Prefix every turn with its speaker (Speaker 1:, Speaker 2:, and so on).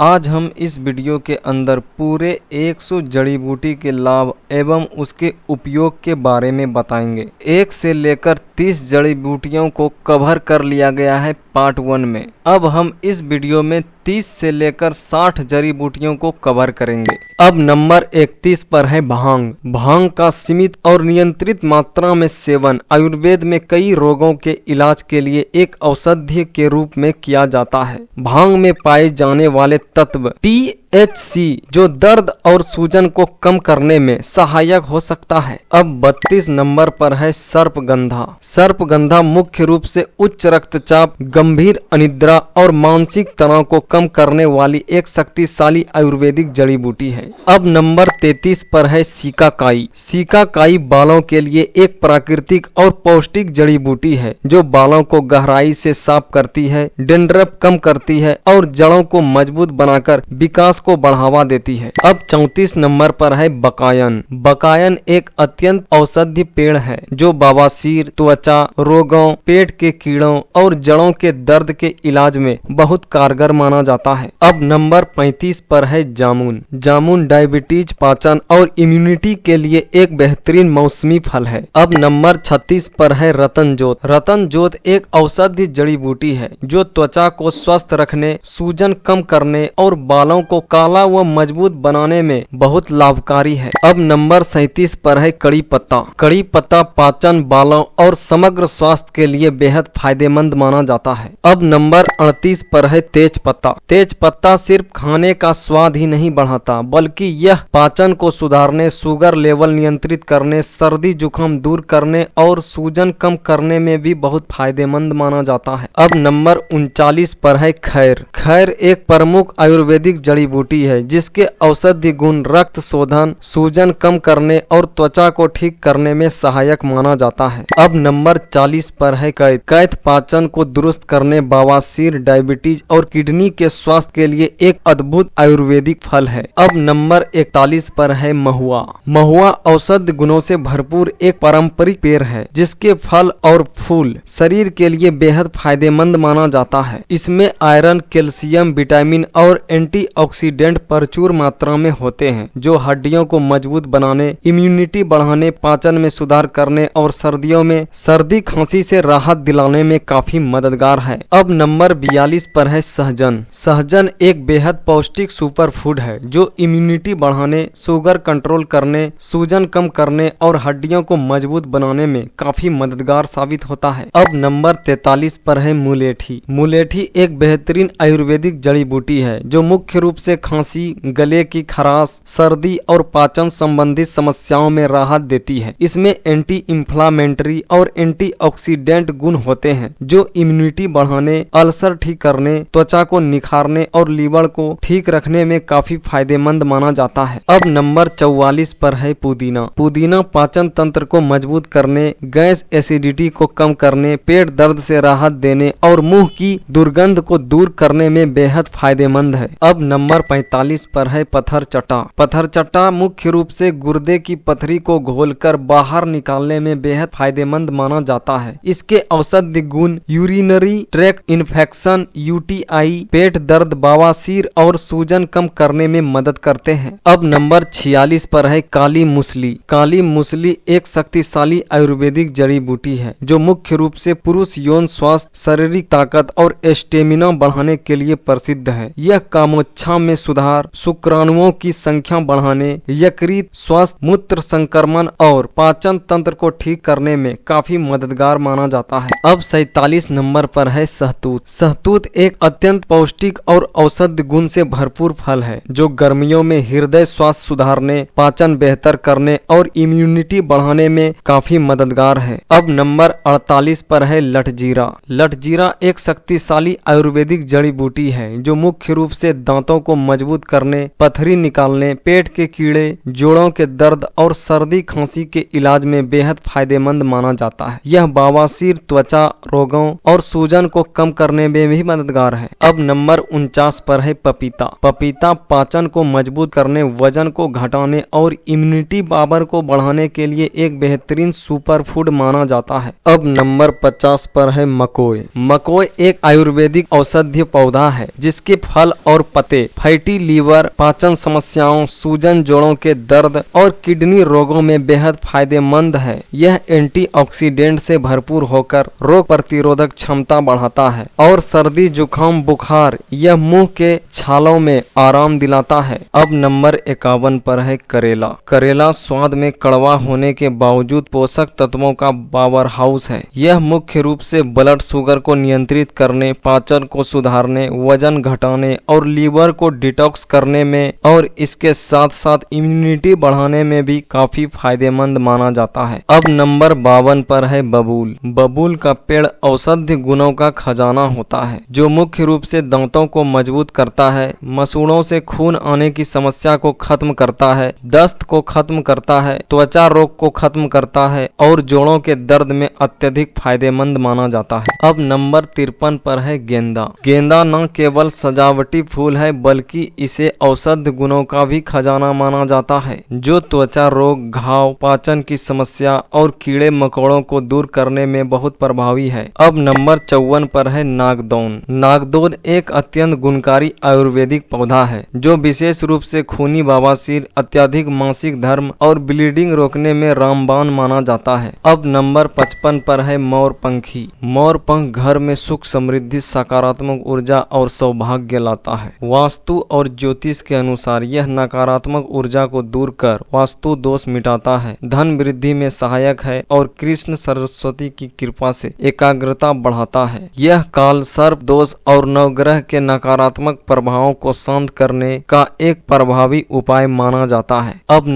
Speaker 1: आज हम इस वीडियो के अंदर पूरे 100 जड़ी बूटी के लाभ एवं उसके उपयोग के बारे में बताएंगे। 1 से लेकर 30 जड़ी बूटियों को कवर कर लिया गया है पार्ट 1 में। अब हम इस वीडियो में 30 से लेकर 60 जड़ी बूटियों को कवर करेंगे। अब नंबर 31 पर है भांग। भांग का सीमित और नियंत्रित मात्रा में सेवन आयुर्वेद में कई रोगों के इलाज के लिए एक औषधि के रूप में किया जाता है। भांग में पाए जाने वाले तत्व THC जो दर्द और सूजन को कम करने में सहायक हो सकता है। अब 32 नंबर पर है सर्पगंधा। सर्पगंधा मुख्य रूप से उच्च रक्तचाप, गंभीर अनिद्रा और मानसिक तनाव को कम करने वाली एक शक्तिशाली आयुर्वेदिक जड़ी बूटी है। अब नंबर 33 पर है सिकाकाई। सिकाकाई बालों के लिए एक प्राकृतिक और पौष्टिक जड़ी बूटी है जो बालों को गहराई से साफ करती है, डेंड्रफ कम करती है और जड़ों को मजबूत बनाकर विकास को बढ़ावा देती है। अब 34 नंबर पर है बकायन। बकायन एक अत्यंत औषधि पेड़ है जो बवासीर, त्वचा रोगों, पेट के कीड़ों और जड़ों के दर्द के इलाज में बहुत कारगर माना जाता है। अब नंबर 35 पर है जामुन। जामुन डायबिटीज, पाचन और इम्यूनिटी के लिए एक बेहतरीन मौसमी फल है। अब नंबर 36 पर है रतनजोत। रतनजोत एक औषधि जड़ी बूटी है जो त्वचा को स्वस्थ रखने, सूजन कम करने और बालों को काला व मजबूत बनाने में बहुत लाभकारी है। अब नंबर 37 पर है कड़ी पत्ता। कड़ी पत्ता पाचन, बालों और समग्र स्वास्थ्य के लिए बेहद फायदेमंद माना जाता है। अब नंबर 38 पर है तेज पत्ता। तेज पत्ता सिर्फ खाने का स्वाद ही नहीं बढ़ाता बल्कि यह पाचन को सुधारने, शुगर लेवल नियंत्रित करने, सर्दी जुकाम दूर करने और सूजन कम करने में भी बहुत फायदेमंद माना जाता है। अब नंबर 39 पर है खैर। खैर एक प्रमुख आयुर्वेदिक जड़ी बूटी है जिसके औषधि गुण रक्त शोधन, सूजन कम करने और त्वचा को ठीक करने में सहायक माना जाता है। अब नंबर 40 पर है कैथ। कैथ पाचन को दुरुस्त करने, बवासीर, डायबिटीज और किडनी के स्वास्थ्य के लिए एक अद्भुत आयुर्वेदिक फल है। अब नंबर 41 पर है महुआ। महुआ औषध गुणों से भरपूर एक पारंपरिक पेड़ है जिसके फल और फूल शरीर के लिए बेहद फायदेमंद माना जाता है। इसमें आयरन, कैल्शियम, विटामिन और एंटीऑक्सीडेंट प्रचुर मात्रा में होते हैं जो हड्डियों को मजबूत बनाने, इम्यूनिटी बढ़ाने, पाचन में सुधार करने और सर्दियों में सर्दी खांसी से राहत दिलाने में काफी मददगार है। अब नंबर 42 पर है सहजन। सहजन एक बेहद पौष्टिक सुपर फूड है जो इम्यूनिटी बढ़ाने, शुगर कंट्रोल करने, सूजन कम करने और हड्डियों को मजबूत बनाने में काफी मददगार साबित होता है। अब नंबर 43 पर है मुलेठी। मुलेठी एक बेहतरीन आयुर्वेदिक जड़ी बूटी है जो मुख्य रूप से खांसी, गले की खराश, सर्दी और पाचन संबंधी समस्याओं में राहत देती है। इसमें एंटी इंफ्लामेटरी और एंटीऑक्सीडेंट गुण होते हैं जो इम्यूनिटी बढ़ाने, अल्सर ठीक करने, त्वचा को निखारने और लीवर को ठीक रखने में काफी फायदेमंद माना जाता है। अब नंबर 44 पर है पुदीना। पुदीना पाचन तंत्र को मजबूत करने, गैस एसिडिटी को कम करने, पेट दर्द से राहत देने और मुंह की दुर्गंध को दूर करने में बेहद फायदेमंद है। अब नंबर 45 पर है पत्थरचट्टा। पत्थरचट्टा मुख्य रूप से गुर्दे की पथरी को घोलकर बाहर निकालने में बेहद फायदेमंद माना जाता है। इसके औषधि गुण यूरिनरी ट्रैक्ट इन्फेक्शन, UTI, पेट दर्द, बवासीर और सूजन कम करने में मदद करते हैं। अब नंबर 46 पर है काली मूसली। काली मूसली एक शक्तिशाली आयुर्वेदिक जड़ी बूटी है जो मुख्य रूप से पुरुष यौन स्वास्थ्य, शारीरिक ताकत और स्टेमिना बढ़ाने के लिए प्रसिद्ध है। यह कामोच्छा में सुधार, शुक्राणुओं की संख्या बढ़ाने, यकृत स्वास्थ्य, मूत्र संक्रमण और पाचन तंत्र को ठीक करने में काफी मददगार माना जाता है। अब 47 नंबर पर है सहतूत। सहतूत एक अत्यंत पौष्टिक और औषधि गुण से भरपूर फल है जो गर्मियों में हृदय स्वास्थ्य सुधारने, पाचन बेहतर करने और इम्यूनिटी बढ़ाने में काफी मददगार है। अब नंबर 48 पर है लठजीरा। लठजीरा एक शक्तिशाली आयुर्वेदिक जड़ी बूटी है जो मुख्य रूप से दांतों को मजबूत करने, पथरी निकालने, पेट के कीड़े, जोड़ों के दर्द और सर्दी खांसी के इलाज में बेहद फायदेमंद माना जाता है। यह बवासीर, त्वचा रोगों और सूजन सूजन को कम करने में भी मददगार है। अब नंबर 49 पर है पपीता। पपीता पाचन को मजबूत करने, वजन को घटाने और इम्यूनिटी पावर को बढ़ाने के लिए एक बेहतरीन सुपर फूड माना जाता है। अब नंबर 50 पर है मकोय। मकोय एक आयुर्वेदिक औषधीय पौधा है जिसके फल और पत्ते फैटी लीवर, पाचन समस्याओं, सूजन, जोड़ों के दर्द और किडनी रोगों में बेहद फायदेमंद है। यह एंटीऑक्सीडेंट से भरपूर होकर रोग प्रतिरोधक क्षमता बढ़ाता है और सर्दी, जुकाम, बुखार या मुंह के छालों में आराम दिलाता है। अब नंबर 51 पर है करेला। करेला स्वाद में कड़वा होने के बावजूद पोषक तत्वों का पावर हाउस है। यह मुख्य रूप से ब्लड शुगर को नियंत्रित करने, पाचन को सुधारने, वजन घटाने और लीवर को डिटॉक्स करने में और इसके साथ साथ इम्यूनिटी बढ़ाने में भी काफी फायदेमंद माना जाता है। अब नंबर 52 पर है बबूल। बबूल का पेड़ औषधि गुणों का खजाना होता है जो मुख्य रूप से दांतों को मजबूत करता है, मसूड़ों से खून आने की समस्या को खत्म करता है, दस्त को खत्म करता है, त्वचा रोग को खत्म करता है और जोड़ों के दर्द में अत्यधिक फायदेमंद माना जाता है। अब नंबर 53 पर है गेंदा। गेंदा न केवल सजावटी फूल है बल्कि इसे औषध गुणों का भी खजाना माना जाता है जो त्वचा रोग, घाव, पाचन की समस्या और कीड़े मकोड़ों को दूर करने में बहुत प्रभावी है। अब नंबर 54 पर है नागदौन। नागदौन एक अत्यंत गुणकारी आयुर्वेदिक पौधा है जो विशेष रूप से खूनी बवासीर, अत्यधिक मासिक धर्म और ब्लीडिंग रोकने में रामबाण माना जाता है। अब नंबर 55 पर है मोरपंखी। मोरपंख घर में सुख, समृद्धि, सकारात्मक ऊर्जा और सौभाग्य लाता है। वास्तु और ज्योतिष के अनुसार यह नकारात्मक ऊर्जा को दूर कर वास्तु दोष मिटाता है, धन वृद्धि में सहायक है और कृष्ण सरस्वती की कृपा से एकाग्रता बढ़ाता है। यह काल सर्प दोष और नवग्रह के नकारात्मक प्रभावों को शांत करने का एक प्रभावी उपाय माना जाता है। अब